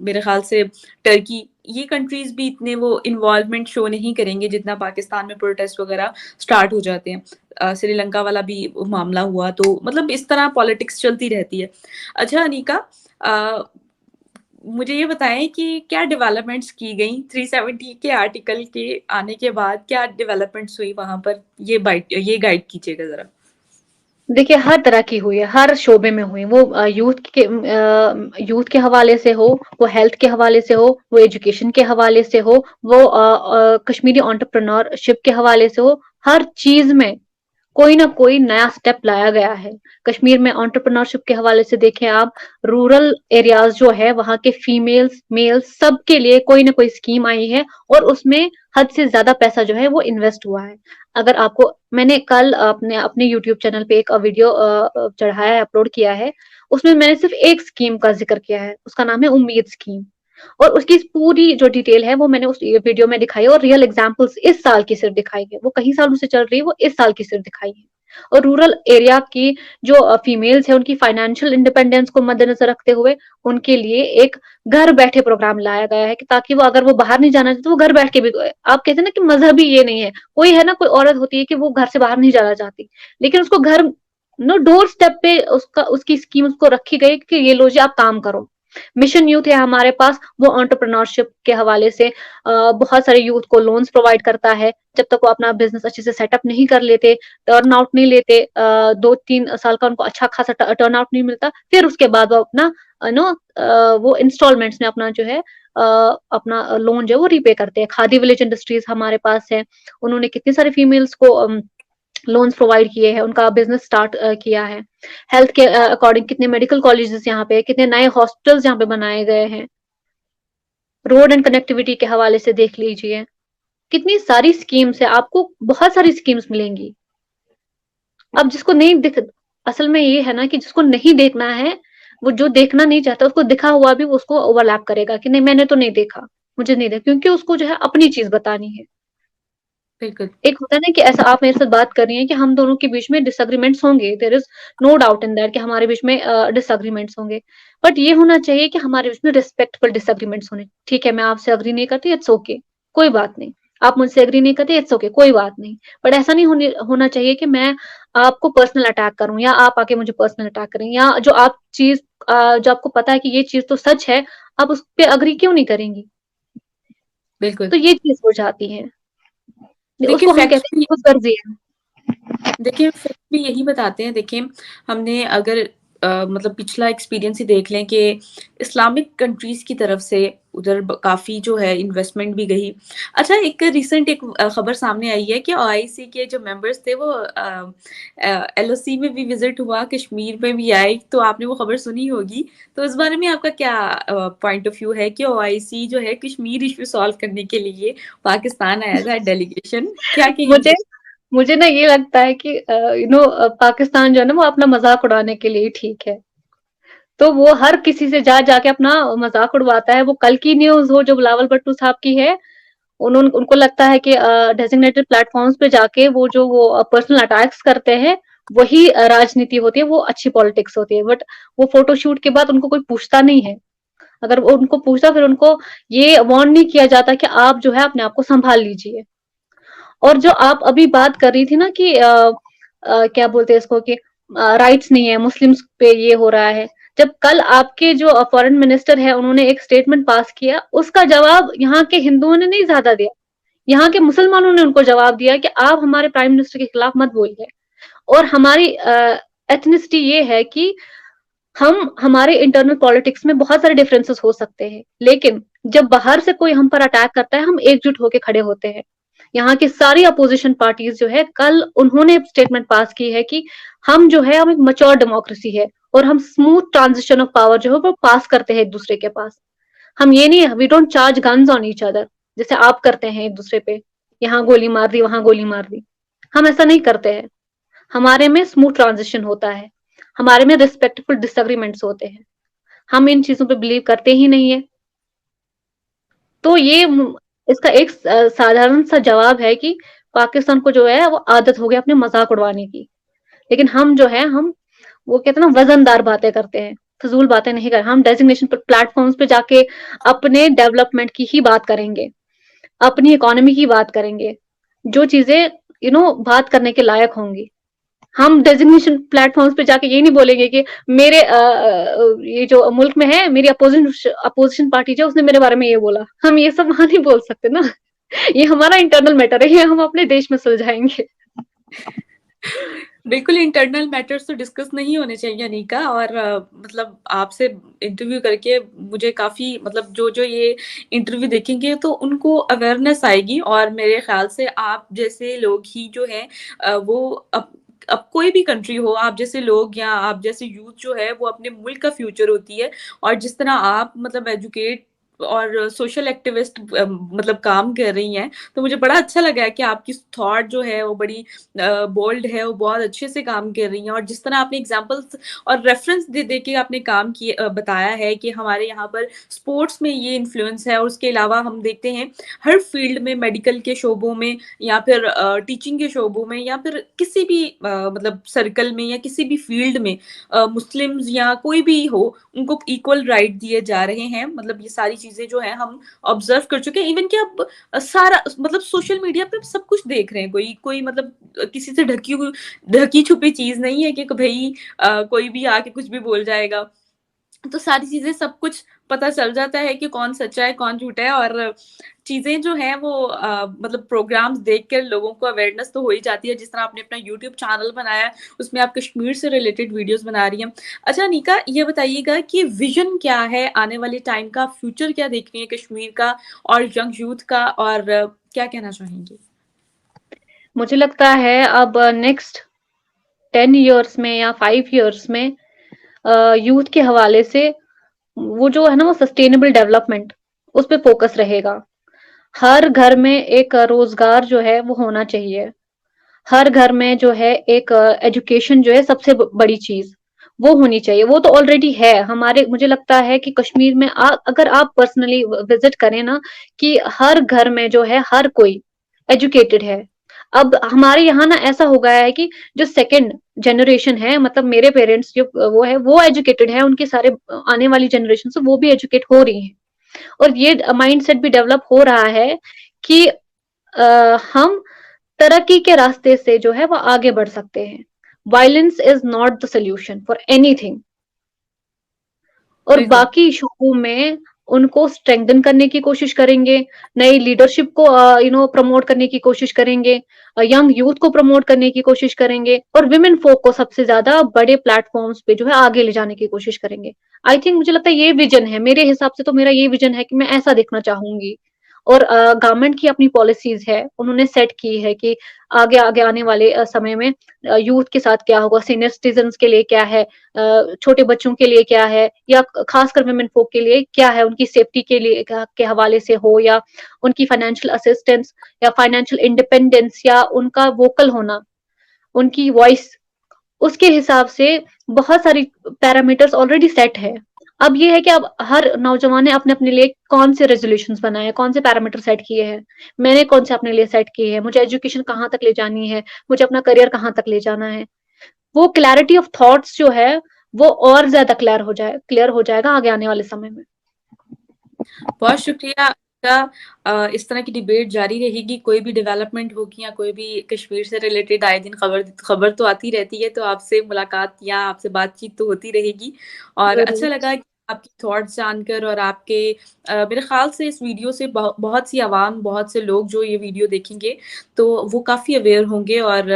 मेरे ख़्याल से टर्की, ये कंट्रीज़ भी इतने वो इन्वॉल्वमेंट शो नहीं करेंगे जितना पाकिस्तान में प्रोटेस्ट वग़ैरह स्टार्ट हो जाते हैं। श्रीलंका वाला भी मामला हुआ, तो मतलब इस तरह पॉलिटिक्स चलती रहती है। अच्छा अनीका अ, मुझे ये बताएँ कि क्या डेवलपमेंट्स की गई 370 के आर्टिकल के आने के बाद क्या डेवलपमेंट्स हुई वहाँ पर? ये गाइड कीजिएगा ज़रा। देखिए हर तरह की हुई है, हर शोबे में हुई। वो यूथ के हवाले से हो, वो हेल्थ के हवाले से हो, वो एजुकेशन के हवाले से हो, वो कश्मीरी एंटरप्रेन्योरशिप के हवाले से हो, हर चीज़ में कोई ना कोई नया स्टेप लाया गया है। कश्मीर में एंटरप्रेन्योरशिप के हवाले से देखें आप, रूरल एरियाज़ जो है वहाँ के फीमेल्स, मेल्स सबके लिए कोई ना कोई स्कीम आई है और उसमें हद से ज़्यादा पैसा जो है वो इन्वेस्ट हुआ है। अगर आपको मैंने कल अपने अपने यूट्यूब चैनल पे एक वीडियो चढ़ाया है, अपलोड किया है। उसमें मैंने सिर्फ़ एक स्कीम का ज़िक्र किया है, उसका नाम है उम्मीद स्कीम। और उसकी पूरी जो डिटेल है वो मैंने उस वीडियो में दिखाई है और रियल एग्जांपल्स इस साल की सिर्फ दिखाई है। वो कई सालों से चल रही है, वो इस साल की सिर्फ दिखाई है। और रूरल एरिया की जो फीमेल्स है उनकी फाइनेंशियल इंडिपेंडेंस को मद्देनजर रखते हुए उनके लिए एक घर बैठे प्रोग्राम लाया गया है कि ताकि वो अगर वो बाहर नहीं जाना चाहते तो वो घर बैठ के भी आप कहते हैं ना कि मजहबी ये नहीं है। कोई है ना कोई औरत होती है कि वो घर से बाहर नहीं जाना चाहती, लेकिन उसको घर नो डोर स्टेप पे उसका उसकी स्कीम उसको रखी गई कि ये लो जी आप काम करो। मिशन यूथ है हमारे पास, वो एंटरप्रेन्योरशिप के हवाले से बहुत सारे यूथ को लोन्स प्रोवाइड करता है। जब तक वो अपना बिजनेस अच्छे से सेटअप नहीं कर लेते, टर्न आउट नहीं लेते, 2-3 साल का उनको अच्छा खासा टर्न आउट नहीं मिलता, फिर उसके बाद वो अपना वो इंस्टॉलमेंट्स में अपना जो है अपना लोन जो है वो रीपे करते हैं। खादी विलेज इंडस्ट्रीज हमारे पास है, उन्होंने कितनी सारी फीमेल्स को लोन्स प्रोवाइड किए हैं, उनका बिजनेस स्टार्ट किया है। हेल्थ के अकॉर्डिंग कितने मेडिकल कॉलेजेस यहाँ पे, कितने नए हॉस्पिटल्स यहाँ पे बनाए गए हैं। रोड एंड कनेक्टिविटी के हवाले से देख लीजिए, कितनी सारी स्कीम्स है, आपको बहुत सारी स्कीम्स मिलेंगी। अब जिसको नहीं दिख असल में ये है ना कि जिसको नहीं देखना है, वो जो देखना नहीं चाहता उसको दिखा हुआ भी वो उसको ओवरलैप करेगा कि नहीं मैंने तो नहीं देखा, मुझे नहीं देखा क्योंकि उसको जो है अपनी चीज़ बतानी है। बिल्कुल, एक होता है ना कि ऐसा आप मेरे साथ बात कर रही हैं कि हम दोनों के बीच में डिसएग्रीमेंट्स होंगे, there is no doubt in that कि हमारे बीच में डिसएग्रीमेंट्स होंगे। बट ये होना चाहिए कि हमारे बीच में रिस्पेक्टफुल डिसएग्रीमेंट्स होने। ठीक है, मैं आपसे एग्री नहीं करती, इट्स ओके, कोई बात नहीं। आप मुझसे एग्री नहीं करते, इट्स ओके, कोई बात नहीं। बट ऐसा नहीं होना चाहिए कि मैं आपको पर्सनल अटैक करूँ या आप आके मुझे पर्सनल अटैक करें या जो आपको पता है कि ये चीज़ तो सच है, आप उस पे एग्री क्यों नहीं करेंगी? बिल्कुल। तो ये चीज़ हो जाती है। देखिए उसको हम फैक्ट्स कहते भी हैं खुदगर्ज़ी है। देखिए फैक्ट भी यही बताते हैं देखिए हमने अगर मतलब पिछला एक्सपीरियंस ही देख लें कि इस्लामिक कंट्रीज़ की तरफ से उधर काफ़ी जो है इन्वेस्टमेंट भी गई। अच्छा, एक रिसेंट एक खबर सामने आई है कि ओआईसी के जो मेंबर्स थे वो एलओसी में भी विज़िट हुआ, कश्मीर में भी आए, तो आपने वो खबर सुनी होगी। तो इस बारे में आपका क्या पॉइंट ऑफ व्यू है कि ओआईसी जो है कश्मीर इश्यू सॉल्व करने के लिए पाकिस्तान आया था डेलीगेशन, क्या मुझे कहेंगे? मुझे ना ये लगता है कि पाकिस्तान जो है ना वो अपना मजाक उड़ाने के लिए ही ठीक है। तो वो हर किसी से जा जाके अपना मजाक उड़वाता है। वो कल की न्यूज हो जो बिलावल भुट्टो साहब की है, उनको लगता है कि डेजिग्नेटेड प्लेटफॉर्म्स पे जाके वो पर्सनल अटैक्स करते हैं, वही राजनीति होती है, वो अच्छी पॉलिटिक्स होती है। बट वो फोटोशूट के बाद उनको कोई पूछता नहीं है। अगर वो उनको पूछता, फिर उनको ये वार्न नहीं किया जाता कि आप जो है अपने आप को संभाल लीजिए। और जो आप अभी बात कर रही थी ना कि क्या बोलते हैं इसको कि राइट्स नहीं है, मुस्लिम्स पे ये हो रहा है। जब कल आपके जो फॉरेन मिनिस्टर है उन्होंने एक स्टेटमेंट पास किया, उसका जवाब यहाँ के हिंदुओं ने नहीं ज्यादा दिया, यहाँ के मुसलमानों ने उनको जवाब दिया कि आप हमारे प्राइम मिनिस्टर के खिलाफ मत बोलिए। और हमारी एथनिसिटी ये है कि हम हमारे इंटरनल पॉलिटिक्स में बहुत सारे डिफरेंसेस हो सकते हैं, लेकिन जब बाहर से कोई हम पर अटैक करता है हम एकजुट होकर खड़े होते हैं। यहाँ की सारी अपोजिशन पार्टीज जो है कल उन्होंने स्टेटमेंट पास की है कि हम एक मच्योर डेमोक्रेसी है और हम स्मूथ ट्रांजिशन ऑफ पावर जो है वो पास करते हैं एक दूसरे के पास। हम ये नहीं, we don't charge guns on each other जैसे आप करते हैं एक दूसरे पे, यहाँ गोली मार दी वहां गोली मार दी। हम ऐसा नहीं करते हैं। हमारे में स्मूथ ट्रांजिशन होता है, हमारे में रिस्पेक्टफुल डिसएग्रीमेंट्स होते हैं। हम इन चीजों पे बिलीव करते ही नहीं है। तो इसका एक साधारण सा जवाब है कि पाकिस्तान को जो है वो आदत हो गई अपने मजाक उड़वाने की। लेकिन हम जो है हम वो कहते हैं ना वजनदार बातें करते हैं, फजूल बातें नहीं कर। हम डेजिग्नेशन प्लेटफॉर्म्स पे जाके अपने डेवलपमेंट की ही बात करेंगे, अपनी इकोनॉमी की बात करेंगे, जो चीजें बात करने के लायक होंगी। हम डेजिग्नेशन प्लेटफॉर्म्स पे जाके ये नहीं बोलेंगे कि मेरे ये जो मुल्क में है मेरी अपोजिशन अपोजिशन पार्टी जो उसने मेरे बारे में ये बोला। हम ये सब वहां नहीं बोल सकते ना। ये हमारा इंटरनल मैटर है, ये हम अपने देश में सुलझाएंगे। बिल्कुल इंटरनल मैटर्स तो डिस्कस नहीं होने चाहिए अनीका, और मतलब आपसे इंटरव्यू करके मुझे काफ़ी मतलब जो जो ये इंटरव्यू देखेंगे तो उनको अवेयरनेस आएगी, और मेरे ख्याल से आप जैसे लोग ही जो हैं वो अब कोई भी कंट्री हो, आप जैसे लोग या आप जैसे यूथ जो है वो अपने मुल्क का फ्यूचर होती है। और जिस तरह आप मतलब एजुकेट और सोशल एक्टिविस्ट मतलब काम कर रही हैं, तो मुझे बड़ा अच्छा लगा है कि आपकी थॉट जो है वो बड़ी बोल्ड है, वो बहुत अच्छे से काम कर रही हैं, और जिस तरह आपने एग्जांपल्स और रेफरेंस दे दे के आपने काम किए बताया है कि हमारे यहाँ पर स्पोर्ट्स में ये इन्फ्लुएंस है, और उसके अलावा हम देखते हैं हर फील्ड में, मेडिकल के शोबों में या फिर टीचिंग के शोबों में या फिर किसी भी मतलब सर्कल में या किसी भी फील्ड में मुस्लिम्स या कोई भी हो, उनको इक्वल राइट दिए जा रहे हैं। मतलब ये सारी चीजें जो है हम ऑब्जर्व कर चुके हैं। इवन कि अब सारा मतलब सोशल मीडिया पे सब कुछ देख रहे हैं, कोई कोई मतलब किसी से ढकी छुपी चीज नहीं है कि भाई कोई भी आके कुछ भी बोल जाएगा। तो सारी चीजें सब कुछ पता चल जाता है कि कौन सच्चा है कौन झूठा है, और चीजें जो हैं वो मतलब प्रोग्राम्स देख कर लोगों को अवेयरनेस तो हो ही जाती है। जिस तरह आपने अपना यूट्यूब चैनल बनाया है, उसमें आप कश्मीर से रिलेटेड वीडियोस बना रही हैं। अच्छा निका, ये बताइएगा कि विजन क्या है आने वाले टाइम का, फ्यूचर क्या देख रही है कश्मीर का और यंग यूथ का, और क्या कहना चाहेंगी? मुझे लगता है अब नेक्स्ट 10 ईयर्स में या 5 ईयर्स में यूथ के हवाले से वो जो है ना वो सस्टेनेबल डेवलपमेंट उस पे फोकस रहेगा। हर घर में एक रोजगार जो है वो होना चाहिए। हर घर में जो है एक एजुकेशन जो है सबसे बड़ी चीज वो होनी चाहिए। वो तो ऑलरेडी है हमारे। मुझे लगता है कि कश्मीर में अगर आप पर्सनली विजिट करें ना, कि हर घर में जो है हर कोई एजुकेटेड है। अब हमारे यहाँ ना ऐसा हो गया है कि जो सेकंड जनरेशन है, मतलब मेरे पेरेंट्स जो वो है वो एजुकेटेड है, उनके सारे आने वाली जनरेशन से वो भी एजुकेट हो रही है। और ये माइंडसेट भी डेवलप हो रहा है कि हम तरक्की के रास्ते से जो है वो आगे बढ़ सकते हैं। Violence is not the solution for anything. और बिल्कुल। बाकी इशू में उनको स्ट्रेंथन करने की कोशिश करेंगे, नई लीडरशिप को प्रमोट करने की कोशिश करेंगे, यंग यूथ को प्रमोट करने की कोशिश करेंगे और वुमेन folk को सबसे ज़्यादा बड़े प्लेटफ़ॉर्म्स पे जो है आगे ले जाने की कोशिश करेंगे। आई थिंक मुझे लगता है ये विज़न है, मेरे हिसाब से तो मेरा ये विज़न है कि मैं ऐसा देखना चाहूँगी। और गवर्नमेंट की अपनी पॉलिसीज़ है, उन्होंने सेट की है कि आगे आगे आने वाले समय में यूथ के साथ क्या होगा, सीनियर सिटीज़न्स के लिए क्या है, छोटे बच्चों के लिए क्या है या खासकर वुमेन folk के लिए क्या है, उनकी सेफ्टी के लिए के हवाले से हो या उनकी फाइनेंशियल असिस्टेंस या फाइनेंशियल इंडिपेंडेंस या उनका वोकल होना, उनकी वॉइस, उसके हिसाब से बहुत सारी पैरामीटर्स ऑलरेडी सेट है। अब ये है कि अब हर नौजवान ने अपने-अपने लिए कौन से रेज़ोल्यूशंस बनाए हैं, कौन से पैरामीटर सेट किए हैं। मैंने कौन से अपने लिए सेट किए हैं, मुझे एजुकेशन कहाँ तक ले जानी है, मुझे अपना करियर कहाँ तक ले जाना है। वो क्लैरिटी ऑफ थॉट्स जो है, वो और ज़्यादा क्लियर हो जाएगा आगे आने वाले समय में। बहुत शुक्रिया आपका। इस तरह की डिबेट जारी रहेगी, कोई भी डेवलपमेंट होगी या कोई भी कश्मीर से रिलेटेड आए दिन खबर खबर तो आती रहती है, तो आपसे मुलाकात या आपसे बातचीत तो होती रहेगी। और अच्छा ज़रूर। लगा कि आपकी थॉट्स जानकर और आपके मेरे ख्याल से इस वीडियो से बहुत सी आवाम, बहुत से लोग जो ये वीडियो देखेंगे, तो वो काफ़ी अवेयर होंगे। और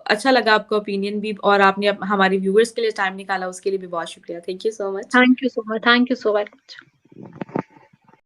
अच्छा लगा आपका ओपिनियन भी, और आपने हमारे व्यूअर्स के लिए टाइम निकाला, उसके लिए भी बहुत शुक्रिया। Thank you so much. Thank you so much.